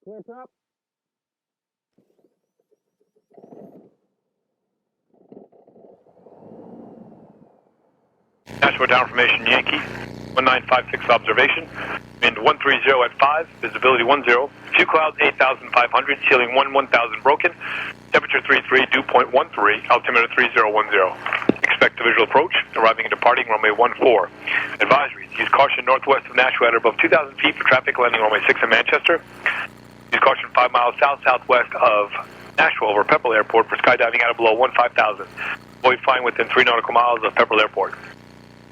Clear prop. Nashua down formation Yankee, 1956 observation, wind 130 at 5, visibility 10, few clouds 8,500, ceiling 1,000 broken, temperature 33, dew point 13, altimeter 3010. Expect a visual approach, arriving and departing runway 14. Advisories, use caution northwest of Nashua at above 2,000 feet for traffic landing runway 6 in Manchester. Use caution 5 miles south-southwest of Nashua over Pepperell Airport for skydiving at or below 15,000. Avoid flying within 3 nautical miles of Pepperell Airport.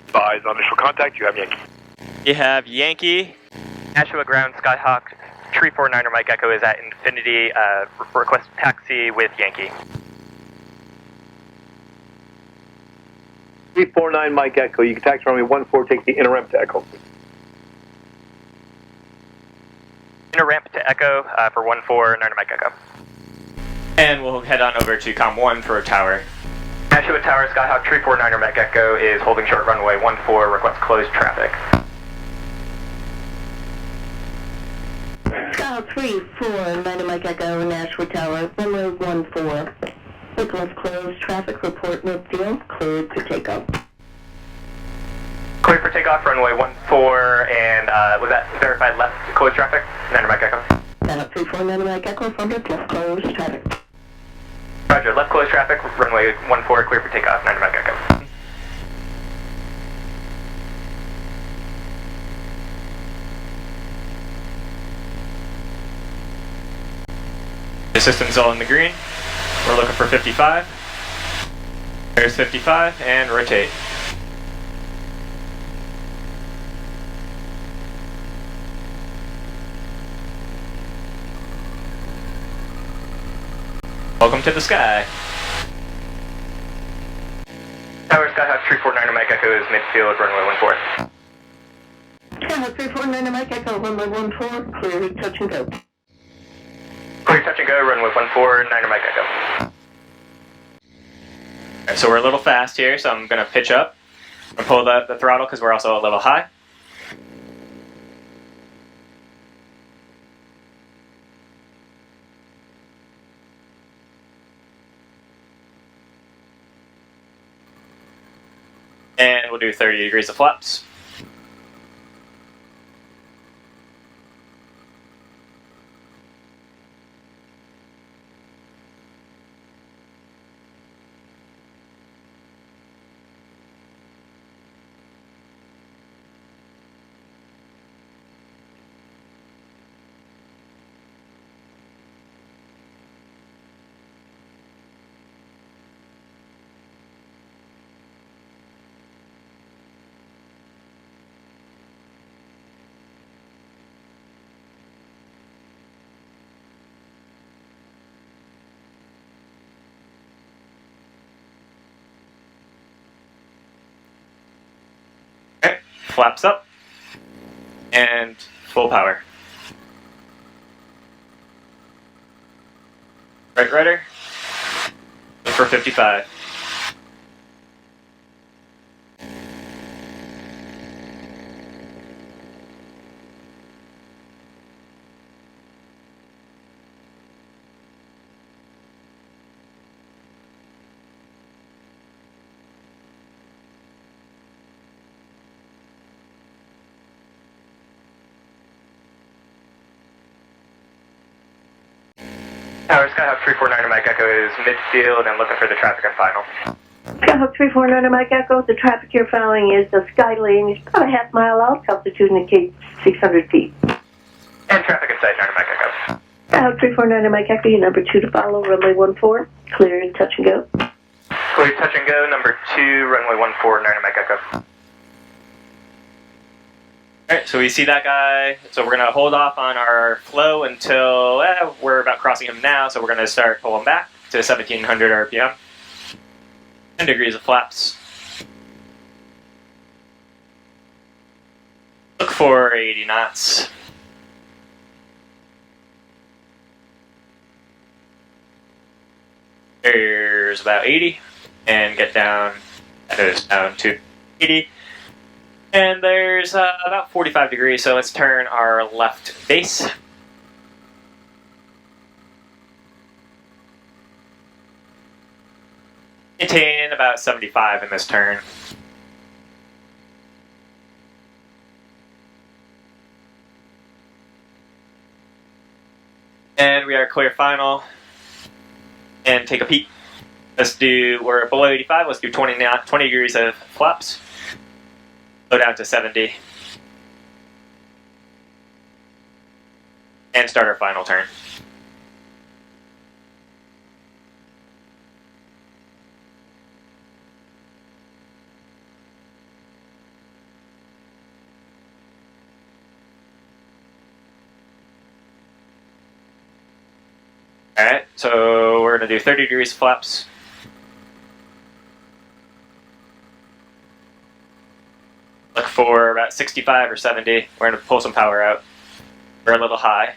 Advise on initial contact, you have Yankee. You have Yankee. Nashua ground, Skyhawk, 349er Mike Echo is at Infinity, request taxi with Yankee. 349 Mike Echo, you can taxi runway 14, take the inner ramp to Echo. Inner ramp to Echo for 149er Mike Echo. And we'll head on over to Com 1 for tower. Nashua Tower, Skyhawk 349er Mike Echo is holding short runway 14, request closed traffic. Skyhawk 349er Mike Echo, Nashua Tower, runway 14. Request closed traffic, report midfield, cleared for takeoff. Cleared for takeoff, runway 14, and was that verified left closed traffic? 9er Mike Echo. Skyhawk 349er Mike Echo, affirmative, left closed traffic. Roger, left closed traffic, runway 14, clear for takeoff, 9er Mike Echo. The system's all in the green. We're looking for 55. There's 55, and rotate. Welcome to the sky. Tower Skyhawk 349er Mike Echo is midfield, runway 14. Skyhawk 349er Mike Echo, runway 14, clear, touch and go. Clear, touch and go, runway 14, 9er Mike Echo. Alright, so we're a little fast here, so I'm going to pitch up and pull the throttle because we're also a little high. And we'll do 30 degrees of flaps. Flaps up, and full power. Right rudder, look for 55. Tower Skyhawk 349er Mike Echo is midfield and looking for the traffic and final. Skyhawk 349er Mike Echo, the traffic you're following is the sky lane, it's about a half mile out, altitude indicates 600 feet. And traffic in sight, 9er Mike Echo. Skyhawk 349er Mike Echo, your number 2 to follow, runway 14, clear, touch and go. Clear, touch and go, number 2, runway 14, 9er Mike Echo. Alright, so we see that guy, so we're going to hold off on our flow until we're about crossing him now, so we're going to start pulling back to 1700 RPM. 10 degrees of flaps. Look for 80 knots. There's about 80, and get down, that goes down to 80. And there's about 45 degrees, so let's turn our left base. Maintain about 75 in this turn. And we are clear final. And take a peek. We're below 85, let's do 20 degrees of flaps. Go down to 70. And start our final turn. Alright, so we're going to do 30 degrees flaps. Look for about 65 or 70. We're going to pull some power out. We're a little high.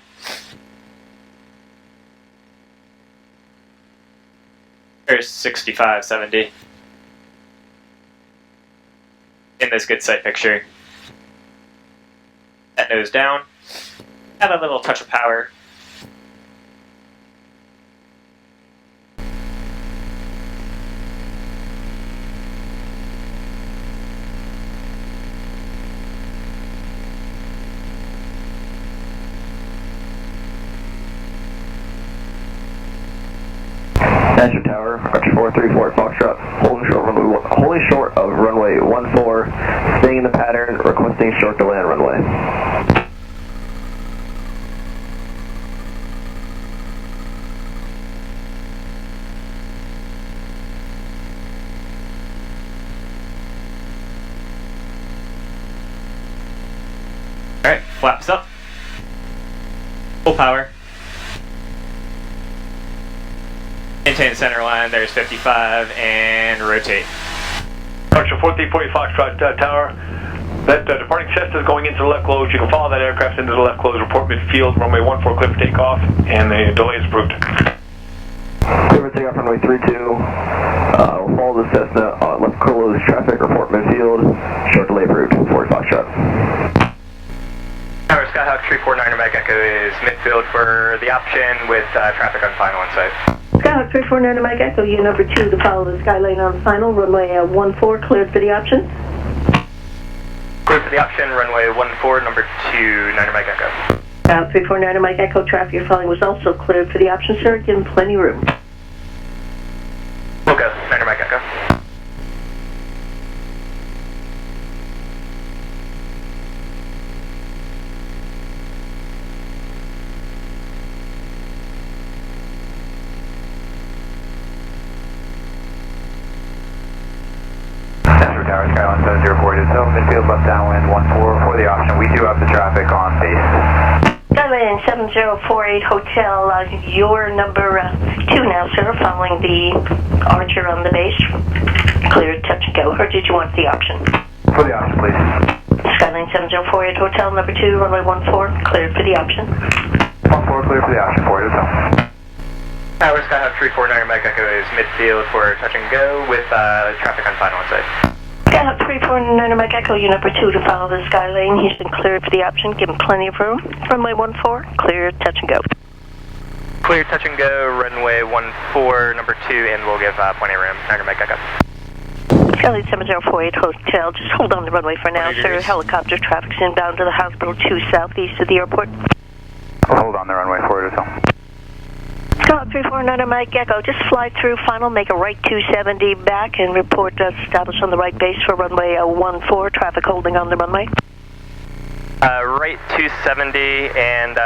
There's 65, 70. In this good sight picture. That nose down. Have a little touch of power. Nashua Tower, Archer 434 Foxtrot, holding short of runway 14, staying in the pattern, requesting short delay on runway. Alright, flaps up. Full power. Maintain center line, there's 55, and rotate. Archer 4340 Foxtrot Tower. That departing Cessna is going into the left close. You can follow that aircraft into the left close. Report midfield, runway 14 clear for takeoff, and the delay is approved. Clear for takeoff, runway 32. We'll follow the Cessna, left close traffic, report midfield, short delay approved, 40 Foxtrot. Tower Skyhawk 349 Mike Echo is midfield for the option with traffic on final on site. Skyhawk 349 Mike Echo, you number 2 to follow the sky lane on final, runway 14 cleared for the option. Cleared for the option, runway 14, number 2, 9 Mike Echo. Skyhawk 349 Mike Echo, traffic you're following was also cleared for the option, sir, give him plenty of room. We'll go, 9 Mike Echo. Tower Skyline 704 to midfield left downwind 14 for the option. We do have the traffic on base. Skyline 7048 Hotel, your number 2 now, sir, following the Archer on the base. Cleared, touch and go, or did you want the option? For the option, please. Skyline 7048 Hotel, number 2, runway 14, cleared for the option. 14 clear for the option for hotel. Tower Skyhawk 349 Mike Echo is midfield for touch and go with traffic on final on site. Skyhawk 349 Mike Echo, you number 2 to follow the sky lane. He's been cleared for the option. Give him plenty of room. Runway 14, clear, touch and go. Clear, touch and go, runway 14, number 2, and we'll give plenty of room. 9 Mike Echo. Skyline 7048 Hotel, just hold on the runway for now, sir. Helicopter traffic's inbound to the hospital 2 southeast of the airport. Hold on the runway for hotel. Skyhawk 349 Mike Echo, just fly through final, make a right 270 back, and report established on the right base for runway 14, traffic holding on the runway. Right 270 and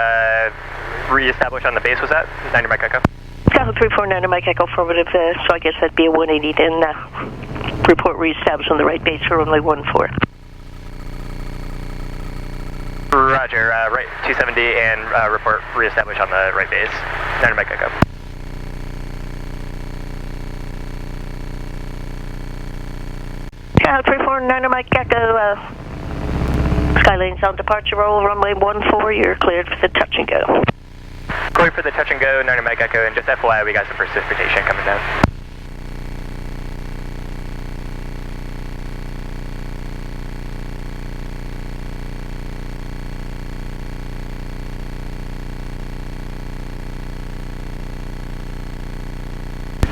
re-establish on the base, was that? 90 Mike Echo. Skyhawk 349 Mike Echo, forwarded, so I guess that'd be a 180, then report re-established on the right base for runway 14. Roger, right 270 and report re-establish on the right base. 9 Mike Echo. Skyhawk 349 Mike Echo, Skylane's on departure roll, runway 14, you're cleared for the touch and go. Cleared for the touch and go, 9 Mike Echo, and just FYI, we got some precipitation coming down.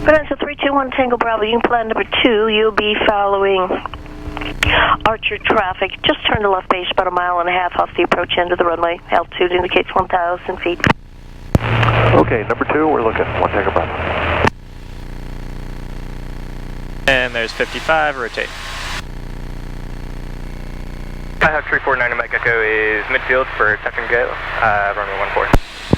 Bonanza 321 Tango Bravo, you can plan number 2. You'll be following Archer traffic. Just turn to left base about 1.5 miles off the approach end of the runway. Altitude indicates 1,000 feet. Okay, number 2, we're looking. 1 Tango Bravo. And there's 55, rotate. Skyhawk 349 Mike Echo is midfield for touch and go, runway 14.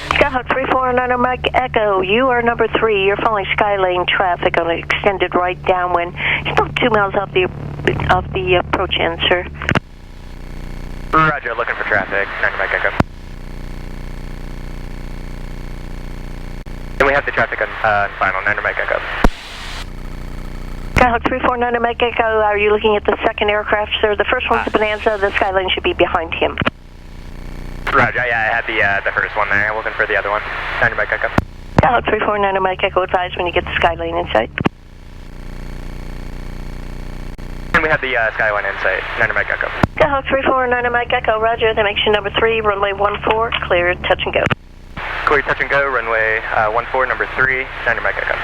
Skyhawk 349 Mike Echo, you are number 3. You're following Skylane traffic on an extended right downwind. It's about 2 miles off the approach end, sir. Roger, looking for traffic, 90 Mike Echo. And we have the traffic on final, 90 Mike Echo. Skyhawk 349 Mike Echo, are you looking at the second aircraft, sir? The first one's the Bonanza, the Skylane should be behind him. Roger, yeah, I had the first one there. I'm looking for the other one. 90 Mike Echo. Skyhawk 349 Mike Echo, advise when you get the Skylane in sight. And we have the Skylane in sight, 90 Mike Echo. Skyhawk 349 Mike Echo, roger, that makes you number 3, runway 14, clear, touch and go. Clear, touch and go, runway 14, number 3, 90 Mike Echo.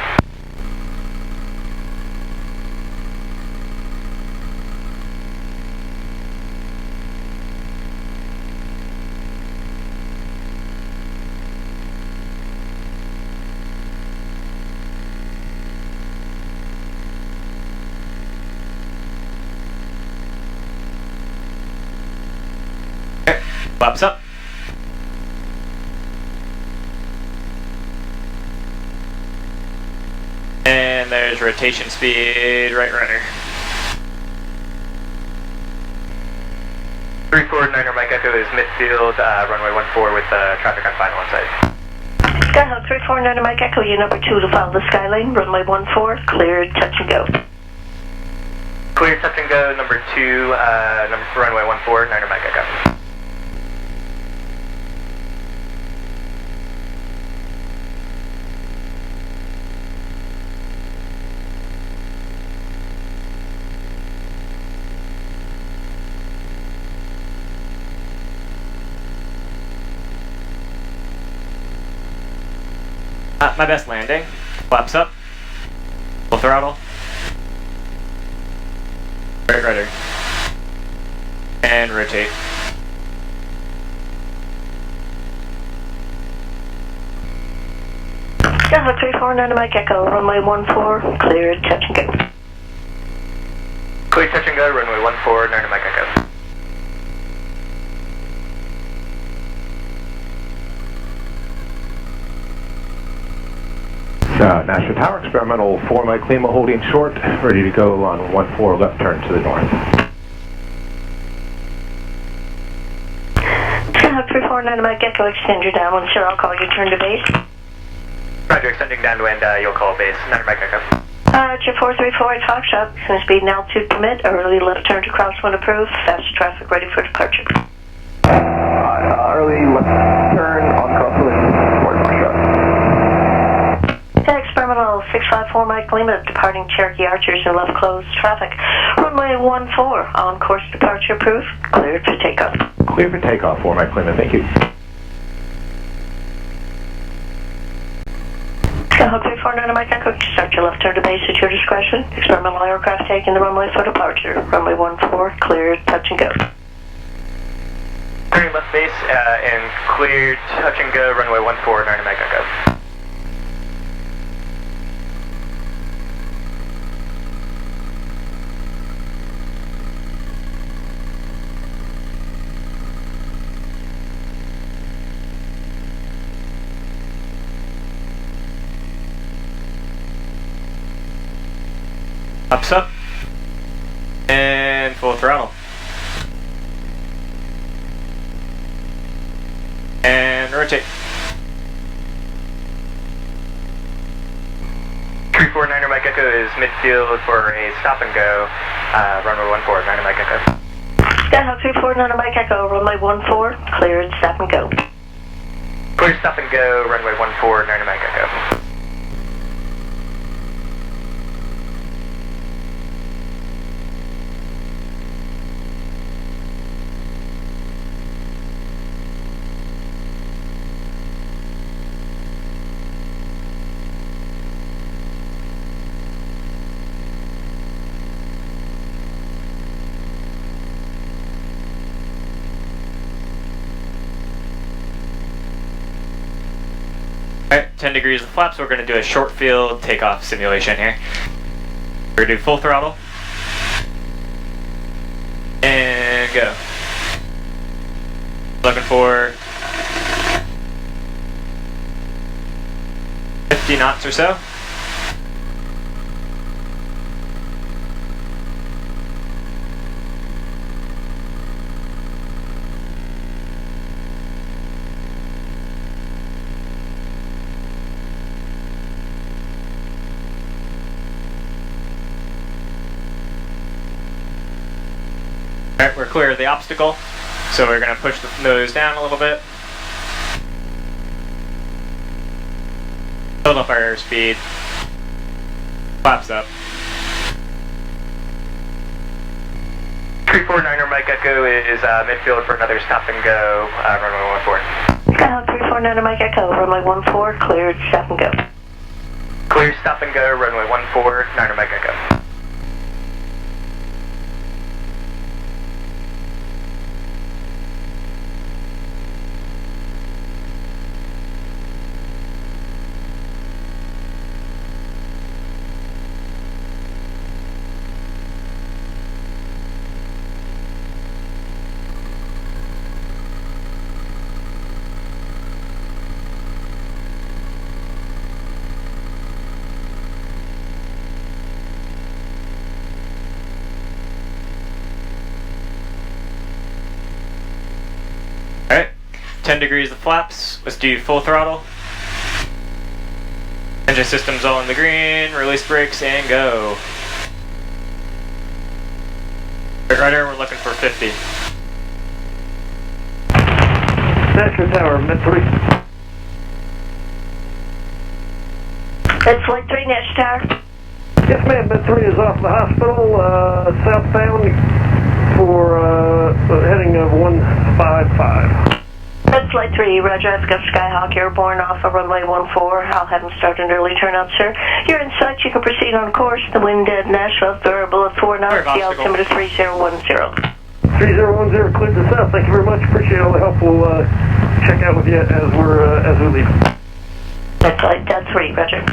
Flaps up. And there's rotation speed, right rudder. 349er Mike Echo is midfield, runway 14 with traffic on final on site. Skyhawk 349 Mike Echo, you number 2 to follow the Skylane, runway 14, cleared, touch and go. Clear, touch and go, number 2, runway 14, 9er Mike Echo. My best landing. Flaps up. Full throttle. Right rudder. And rotate. Skyhawk 349 Mike Echo, runway 14, cleared, touch and go. Clear, touch and go, runway 14, 9 Mike Echo. Nashville Tower, experimental 4 Mike Lima holding short, ready to go on 14 left turn to the north. Skyhawk 349 Mike Echo, extend your downwind, sir, I'll call you turn to base. Roger, extending downwind, you'll call base, 9 Mike Echo. Roger, 4348 Foxtrot, soon speed and altitude permit, early left turn to crosswind approved, fast traffic ready for departure. Early left turn on crosswind, Ford Foxtrot. Experimental 654 Mike Lima, departing Cherokee Archers and left closed traffic. Runway 14, on course departure approved, cleared for takeoff. Clear for takeoff, 4 Mike Lima, thank you. Skyhawk 349 Mike Echo, start your left turn to base at your discretion. Experimental aircraft taking the runway for departure. Runway 14, cleared, touch and go. Turning left base and cleared, touch and go, runway 14, 9 Mike Echo. Ups up. And full throttle. And rotate. 349er Mike Echo is midfield for a stop and go, runway 14, 9 Mike Echo. Skyhawk 349 Mike Echo, runway 14, cleared, stop and go. Clear, stop and go, runway 14, 9 Mike Echo. Alright, 10 degrees of flaps, we're going to do a short field takeoff simulation here. We're going to do full throttle. And go. Looking for 50 knots or so. Alright, we're clear of the obstacle, so we're going to push the nose down a little bit. Build up our airspeed. Flaps up. 349er Mike Echo is midfield for another stop and go, runway 14. Skyhawk 349er Mike Echo, runway 14, cleared, stop and go. Clear, stop and go, runway 14, Niner Mike Echo. Alright, 10 degrees of flaps, let's do full throttle. Engine system's all in the green, release brakes and go. Right here, we're looking for 50. Nashville Tower, Met 3. That's Flight 3, Nash Tower. Yes ma'am, Met 3 is off the hospital, southbound for heading of 155. That's Flight 3, Roger, I've got Skyhawk Airborne off of runway 14. I'll have him start an early turnout, sir. You're in sight, you can proceed on course. The wind at Nashville, variable at 4 knots, the altimeter 3010. 3010, cleared to south. Thank you very much. Appreciate all the help. We'll check out with you as we leave. That's Flight 3, Roger.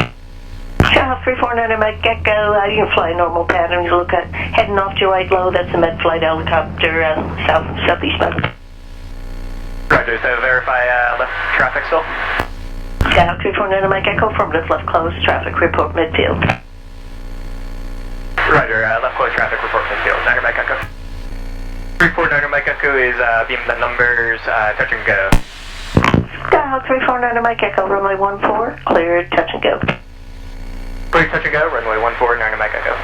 Skyhawk 349er Mike Echo, you can fly normal pattern. You look at heading off to your right low, that's a med flight helicopter, southeast bound. Roger, so verify left traffic still. Skyhawk 349er Mike Echo, affirmative, left close, traffic report midfield. Roger, left close traffic report midfield. Niner Mike Echo. 349er Mike Echo is beam the numbers, touch and go. Skyhawk 349er Mike Echo, runway 14, cleared, touch and go. Clear, touch and go, runway 14, Niner Mike Echo.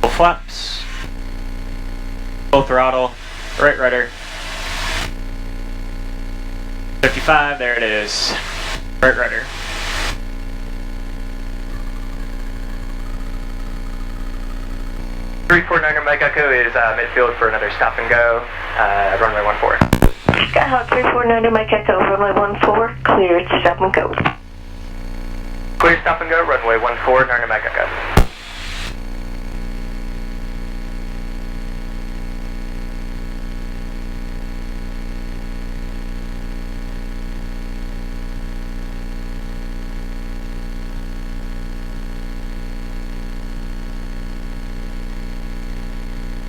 Full flaps. Full throttle. Right rudder. 55, there it is. Right rudder. .349er Mike Echo is midfield for another stop and go, runway 14. Skyhawk 349er Mike Echo, runway 14, cleared, stop and go. Clear, stop and go, runway 14, Niner Mike Echo.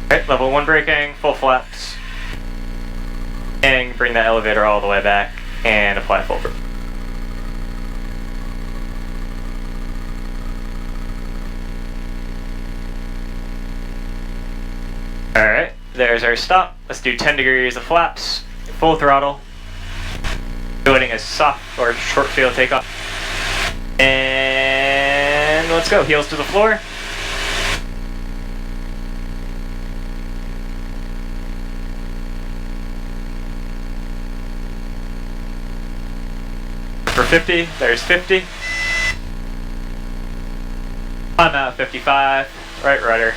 Alright, level 1 braking, full flaps. And bring the elevator all the way back and apply full brake. Alright, there's our stop. Let's do 10 degrees of flaps, full throttle. Doing a soft or short field takeoff. And let's go, heels to the floor. For 50, there's 50. I'm out 55, right rudder.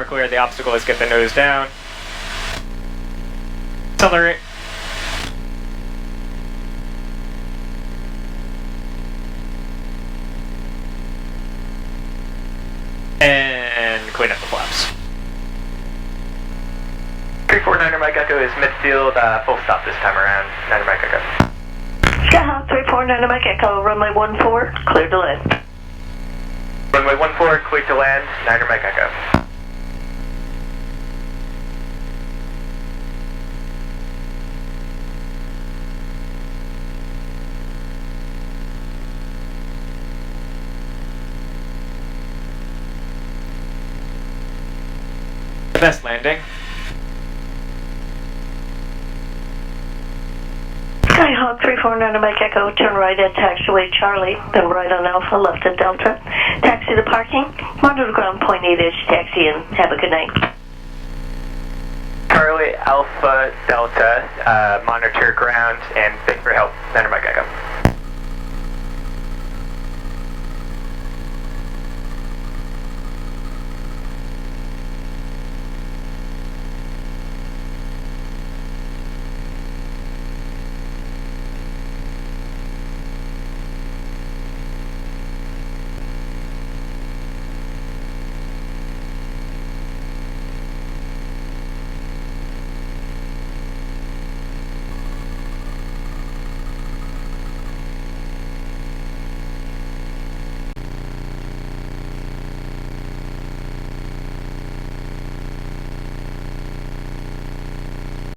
we're clear. The obstacle is get the nose down. Accelerate. And clean up the flaps. 349er Mike Echo is midfield, full stop this time around, 9er Mike Echo. Skyhawk 349er Mike Echo, runway 14, clear to land. Runway 14, clear to land, 9er Mike Echo. Best landing. Skyhawk 349er Mike Echo, turn right at taxiway Charlie, then right on Alpha, left at Delta. Taxi to parking, monitor ground point 8-ish, taxi in. Have a good night. Charlie, Alpha, Delta, monitor ground, and thank you for your help, 9er Mike Echo.